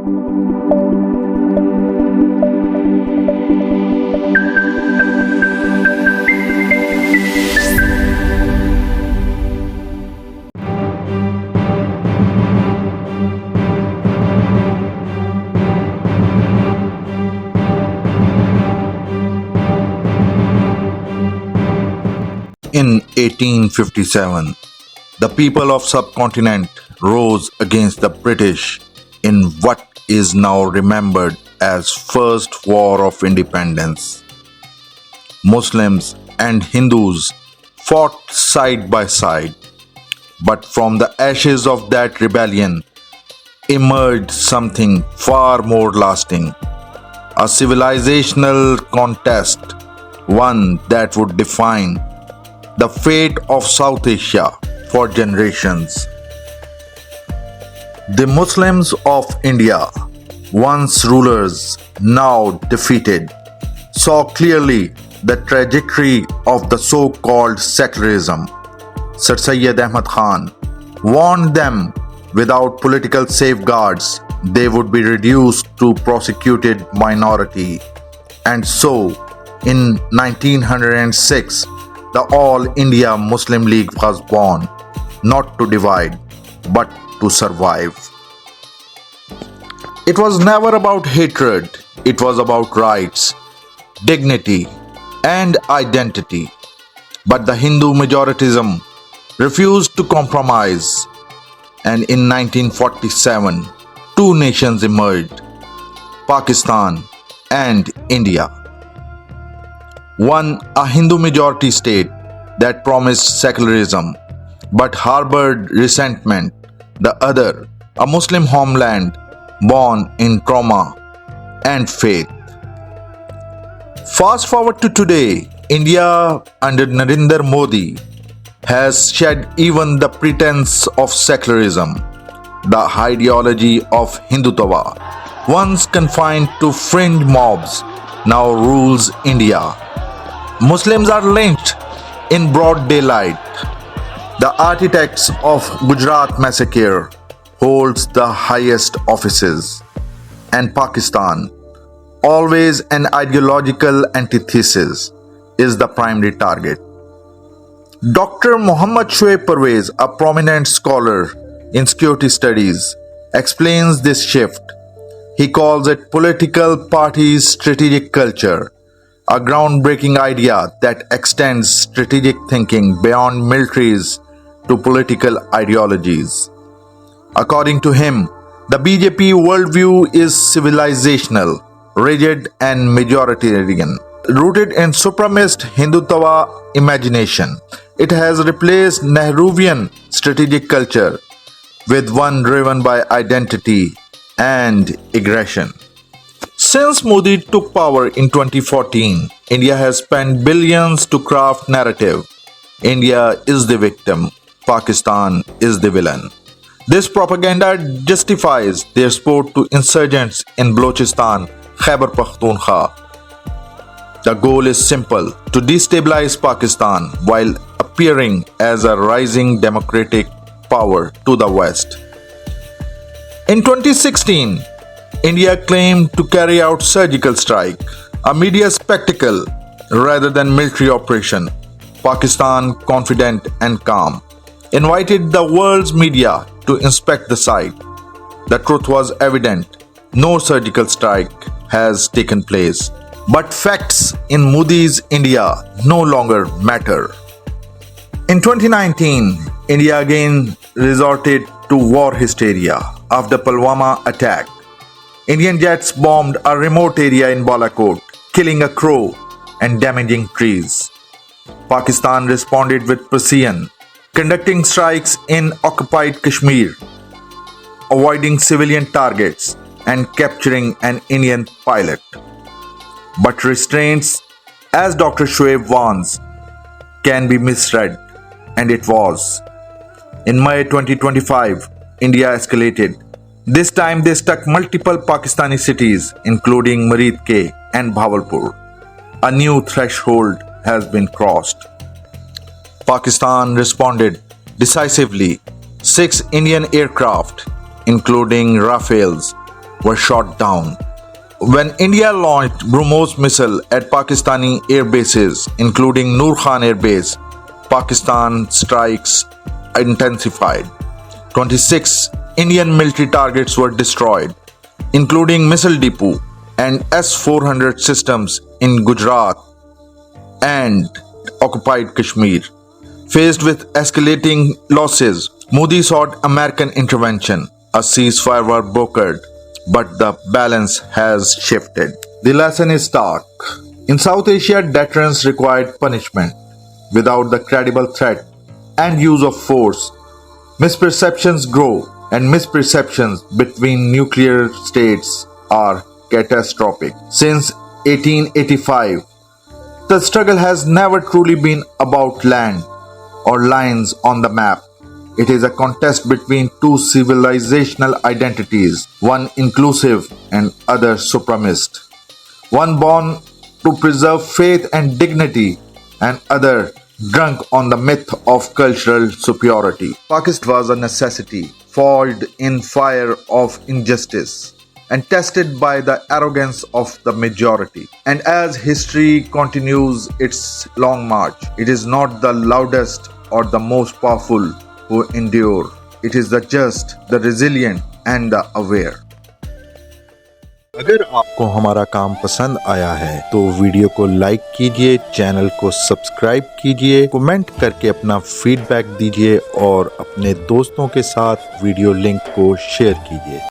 In 1857, the people of subcontinent rose against the British in what is now remembered as First War of Independence. Muslims and Hindus fought side by side, but from the ashes of that rebellion emerged something far more lasting, a civilizational contest, one that would define the fate of South Asia for generations. The Muslims of India, once rulers, now defeated, saw clearly the trajectory of the so-called secularism. Sir Syed Ahmad Khan warned them without political safeguards they would be reduced to prosecuted minority. And so, in 1906, the All India Muslim League was born, not to divide, but to survive. It was never about hatred, it was about rights, dignity, and identity. But the Hindu majoritism refused to compromise, and in 1947, two nations emerged, Pakistan and India. One, a Hindu majority state that promised secularism but harbored resentment. The other, a Muslim homeland born in trauma and faith. Fast forward to today, India under Narendra Modi has shed even the pretense of secularism. The ideology of Hindutva, once confined to fringe mobs, now rules India. Muslims are lynched in broad daylight. The architects of Gujarat massacre holds the highest offices. And Pakistan, always an ideological antithesis, is the primary target. Dr. Muhammad Shoaib, a prominent scholar in security studies, explains this shift. He calls it political parties' strategic culture, a groundbreaking idea that extends strategic thinking beyond militaries to political ideologies. According to him, the BJP worldview is civilizational, rigid and majoritarian, rooted in supremacist Hindutva imagination. It has replaced Nehruvian strategic culture with one driven by identity and aggression. Since Modi took power in 2014, India has spent billions to craft narrative. India is the victim, Pakistan is the villain. This propaganda justifies their support to insurgents in Balochistan, Khyber Pakhtunkhwa. The goal is simple: to destabilize Pakistan while appearing as a rising democratic power to the West. In 2016, India claimed to carry out surgical strike, a media spectacle rather than military operation. Pakistan, confident and calm, invited the world's media to inspect the site. The truth was evident. No surgical strike has taken place. But facts in Modi's India no longer matter. In 2019, India again resorted to war hysteria after the Pulwama attack. Indian jets bombed a remote area in Balakot, killing a crow and damaging trees. Pakistan responded with precision, conducting strikes in occupied Kashmir, avoiding civilian targets and capturing an Indian pilot. But restraints, as Dr. Shoaib warns, can be misread, and it was. In May 2025, India escalated. This time they struck multiple Pakistani cities, including Marid-K and Bhavalpur. A new threshold has been crossed. Pakistan responded decisively. 6 Indian aircraft, including Rafales, were shot down. When India launched BrahMos missile at Pakistani air bases, including Noor Khan Air Base, Pakistan strikes intensified. 26 Indian military targets were destroyed, including missile depot and S-400 systems in Gujarat and occupied Kashmir. Faced with escalating losses, Modi sought American intervention. A ceasefire was brokered, but the balance has shifted. The lesson is stark. In South Asia, deterrence required punishment. Without the credible threat and use of force, misperceptions grow, and misperceptions between nuclear states are catastrophic. Since 1885, the struggle has never truly been about land or lines on the map. It is a contest between two civilizational identities, one inclusive and other supremacist. One born to preserve faith and dignity, and other drunk on the myth of cultural superiority. Pakistan was a necessity, foiled in fire of injustice, and tested by the arrogance of the majority. And as history continues its long march, it is not the loudest or the most powerful who endure. It is the just, the resilient and the aware. अगर आपको हमारा काम पसंद आया है तो video को like कीजिए, चैनल को सब्सक्राइब कीजिए, कमेंट करके अपना फीडबैक दीजिए और अपने दोस्तों के साथ वीडियो लिंक को शेयर कीजिए।